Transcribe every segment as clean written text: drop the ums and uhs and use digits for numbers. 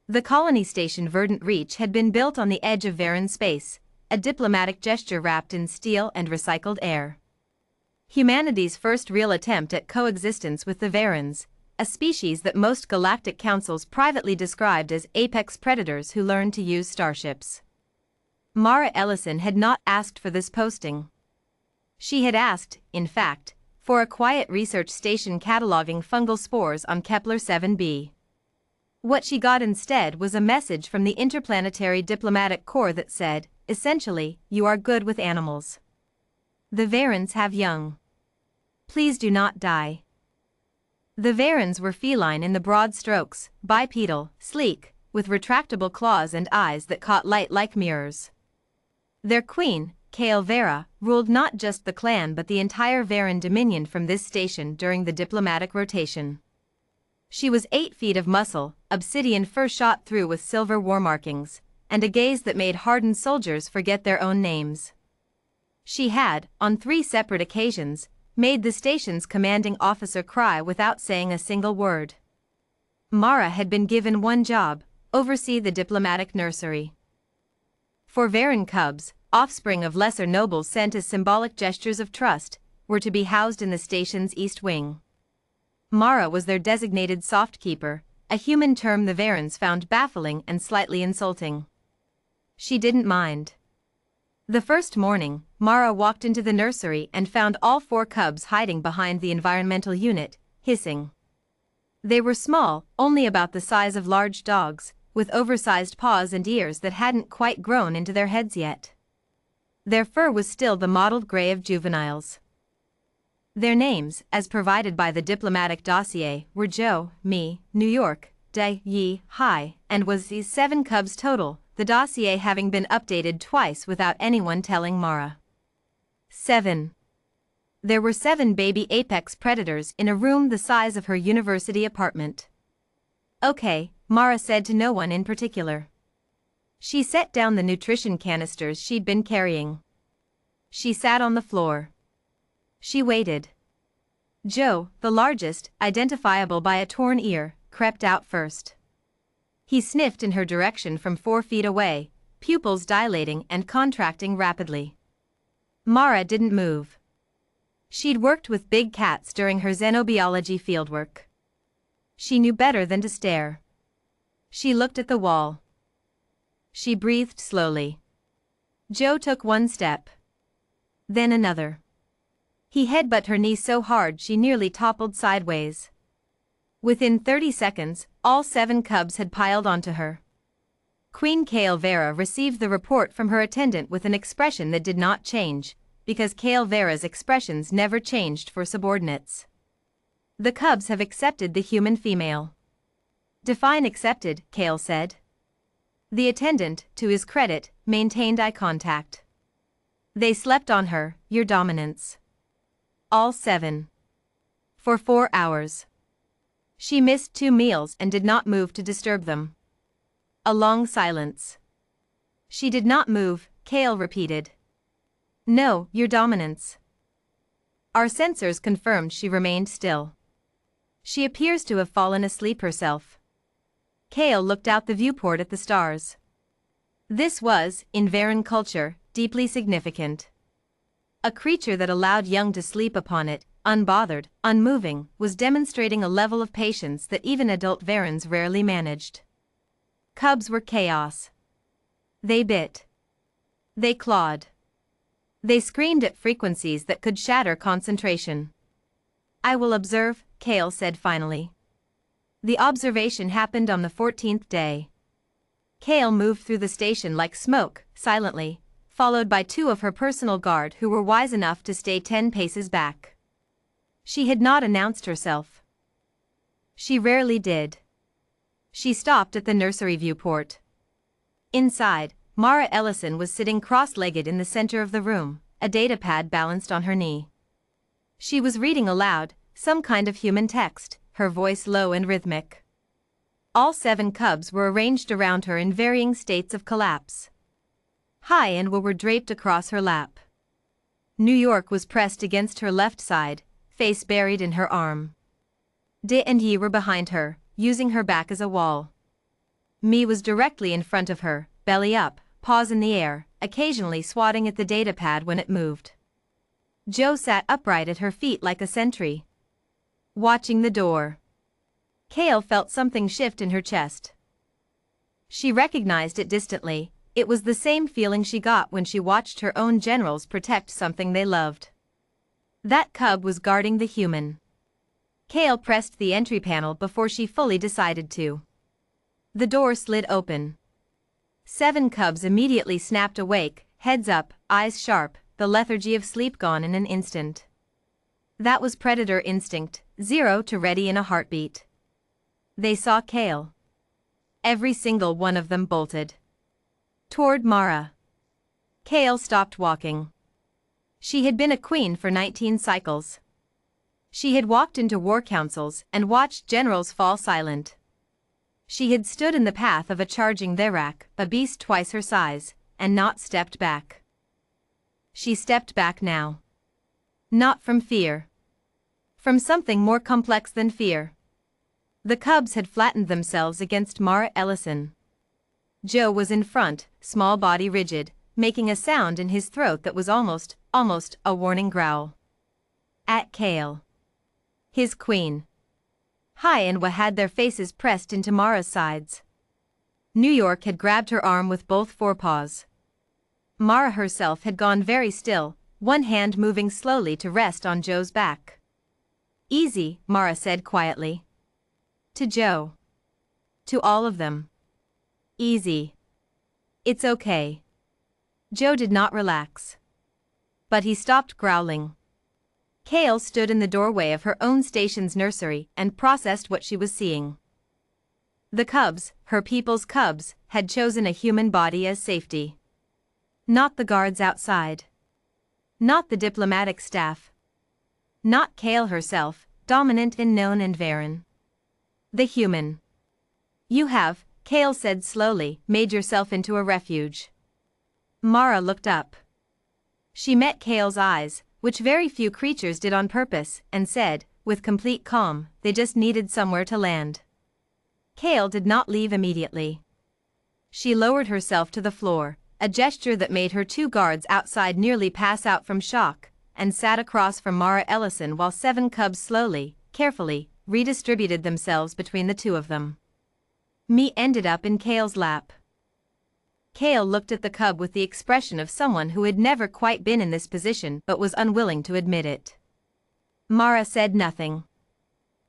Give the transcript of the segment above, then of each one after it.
The colony station Verdant Reach had been built on the edge of Varan space, a diplomatic gesture wrapped in steel and recycled air. Humanity's first real attempt at coexistence with the Varans, a species that most galactic councils privately described as apex predators who learned to use starships. Mara Ellison had not asked for this posting. She had asked, in fact, for a quiet research station cataloging fungal spores on Kepler 7b. What she got instead was a message from the Interplanetary Diplomatic Corps that said, essentially, you are good with animals. The Varans have young. Please do not die. The Varans were feline in the broad strokes, bipedal, sleek, with retractable claws and eyes that caught light like mirrors. Their queen, Kale Vera, ruled not just the clan but the entire Varan dominion from this station during the diplomatic rotation. She was 8 feet of muscle, obsidian fur shot through with silver war markings, and a gaze that made hardened soldiers forget their own names. She had, on 3 separate occasions, made the station's commanding officer cry without saying a single word. Mara had been given one job: oversee the diplomatic nursery. For Varan cubs, offspring of lesser nobles sent as symbolic gestures of trust, were to be housed in the station's east wing. Mara was their designated soft-keeper, a human term the Varans found baffling and slightly insulting. She didn't mind. The first morning, Mara walked into the nursery and found all 4 cubs hiding behind the environmental unit, hissing. They were small, only about the size of large dogs, with oversized paws and ears that hadn't quite grown into their heads yet. Their fur was still the mottled gray of juveniles. Their names, as provided by the diplomatic dossier, were Joe, Me, New York, Day, Yi, Hai, and was these 7 cubs total, the dossier having been updated twice without anyone telling Mara. 7. There were 7 baby apex predators in a room the size of her university apartment. Okay, Mara said to no one in particular. She set down the nutrition canisters she'd been carrying. She sat on the floor. She waited. Joe, the largest, identifiable by a torn ear, crept out first. He sniffed in her direction from 4 feet away, pupils dilating and contracting rapidly. Mara didn't move. She'd worked with big cats during her xenobiology fieldwork. She knew better than to stare. She looked at the wall. She breathed slowly. Joe took 1 step. Then another. He headbutted her knee so hard she nearly toppled sideways. Within 30 seconds, all 7 cubs had piled onto her. Queen Kale Vera received the report from her attendant with an expression that did not change, because Kale Vera's expressions never changed for subordinates. The cubs have accepted the human female. Define accepted, Kale said. The attendant, to his credit, maintained eye contact. They slept on her, your dominance. All 7. For 4 hours. She missed 2 meals and did not move to disturb them. A long silence. She did not move, Kale repeated. No, your dominance. Our sensors confirmed she remained still. She appears to have fallen asleep herself. Kale looked out the viewport at the stars. This was, in Varan culture, deeply significant. A creature that allowed young to sleep upon it, unbothered, unmoving, was demonstrating a level of patience that even adult Varans rarely managed. Cubs were chaos. They bit. They clawed. They screamed at frequencies that could shatter concentration. I will observe, Kale said finally. The observation happened on the 14th day. Kale moved through the station like smoke, silently, followed by 2 of her personal guard who were wise enough to stay 10 paces back. She had not announced herself. She rarely did. She stopped at the nursery viewport. Inside, Mara Ellison was sitting cross-legged in the center of the room, a datapad balanced on her knee. She was reading aloud, some kind of human text, her voice low and rhythmic. All 7 cubs were arranged around her in varying states of collapse. High and were draped across her lap. New York was pressed against her left side, face buried in her arm. De and Yi were behind her, using her back as a wall. Me was directly in front of her, belly up, paws in the air, occasionally swatting at the datapad when it moved. Joe sat upright at her feet like a sentry, watching the door. Kale felt something shift in her chest. She recognized it distantly. It was the same feeling she got when she watched her own generals protect something they loved. That cub was guarding the human. Kale pressed the entry panel before she fully decided to. The door slid open. 7 cubs immediately snapped awake, heads up, eyes sharp, the lethargy of sleep gone in an instant. That was predator instinct, 0 to ready in a heartbeat. They saw Kale. Every single one of them bolted toward Mara. Kale stopped walking. She had been a queen for 19 cycles. She had walked into war councils and watched generals fall silent. She had stood in the path of a charging Therak, a beast twice her size, and not stepped back. She stepped back now. Not from fear. From something more complex than fear. The cubs had flattened themselves against Mara Ellison. Joe was in front, small body rigid, making a sound in his throat that was almost a warning growl. At Kale. His queen. Hai and Wa had their faces pressed into Mara's sides. New York had grabbed her arm with both forepaws. Mara herself had gone very still, one hand moving slowly to rest on Joe's back. Easy, Mara said quietly. To Joe. To all of them. Easy. It's okay. Joe did not relax. But he stopped growling. Kale stood in the doorway of her own station's nursery and processed what she was seeing. The cubs, her people's cubs, had chosen a human body as safety. Not the guards outside. Not the diplomatic staff. Not Kale herself, dominant and known and Varen. The human. You have, Kale said slowly, made yourself into a refuge. Mara looked up. She met Kale's eyes, which very few creatures did on purpose, and said, with complete calm, they just needed somewhere to land. Kale did not leave immediately. She lowered herself to the floor, a gesture that made her 2 guards outside nearly pass out from shock, and sat across from Mara Ellison while 7 cubs slowly, carefully, redistributed themselves between the 2 of them. Me ended up in Kale's lap. Kale looked at the cub with the expression of someone who had never quite been in this position but was unwilling to admit it. Mara said nothing.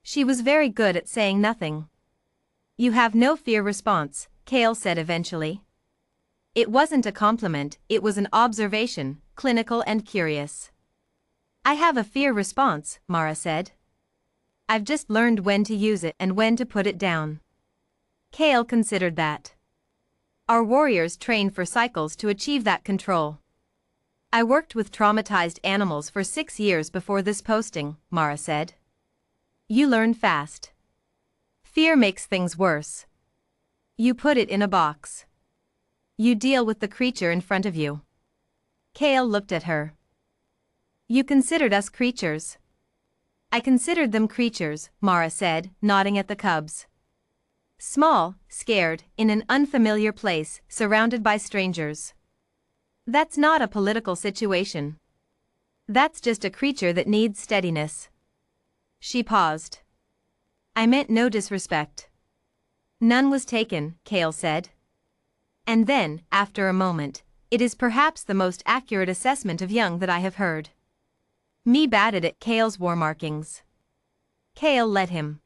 She was very good at saying nothing. You have no fear response, Kale said eventually. It wasn't a compliment, it was an observation, clinical and curious. I have a fear response, Mara said. I've just learned when to use it and when to put it down. Kale considered that. Our warriors train for cycles to achieve that control. I worked with traumatized animals for 6 years before this posting, Mara said. You learn fast. Fear makes things worse. You put it in a box. You deal with the creature in front of you. Kale looked at her. You considered us creatures. I considered them creatures, Mara said, nodding at the cubs. Small, scared, in an unfamiliar place, surrounded by strangers. That's not a political situation. That's just a creature that needs steadiness. She paused. I meant no disrespect. None was taken, Kale said. And then, after a moment, it is perhaps the most accurate assessment of Young that I have heard. Me batted at Kale's war markings. Kale led him.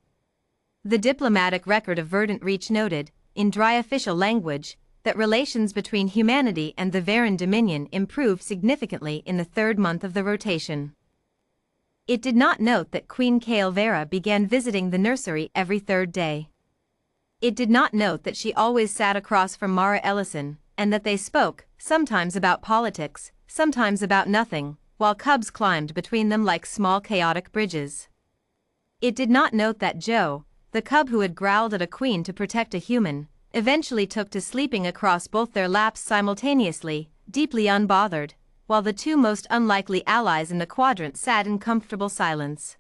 The diplomatic record of Verdant Reach noted, in dry official language, that relations between humanity and the Varen Dominion improved significantly in the 3rd month of the rotation. It did not note that Queen Kale Vera began visiting the nursery every 3rd day. It did not note that she always sat across from Mara Ellison, and that they spoke, sometimes about politics, sometimes about nothing, while cubs climbed between them like small chaotic bridges. It did not note that Joe, the cub who had growled at a queen to protect a human, eventually took to sleeping across both their laps simultaneously, deeply unbothered, while the 2 most unlikely allies in the quadrant sat in comfortable silence.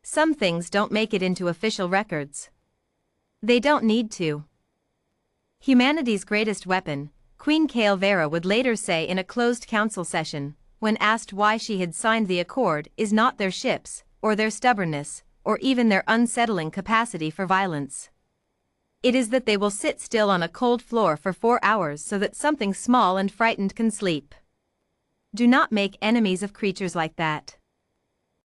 Some things don't make it into official records. They don't need to. Humanity's greatest weapon, Queen Kael'Vera would later say in a closed council session, when asked why she had signed the accord, is not their ships, or their stubbornness, or even their unsettling capacity for violence. It is that they will sit still on a cold floor for 4 hours so that something small and frightened can sleep. Do not make enemies of creatures like that.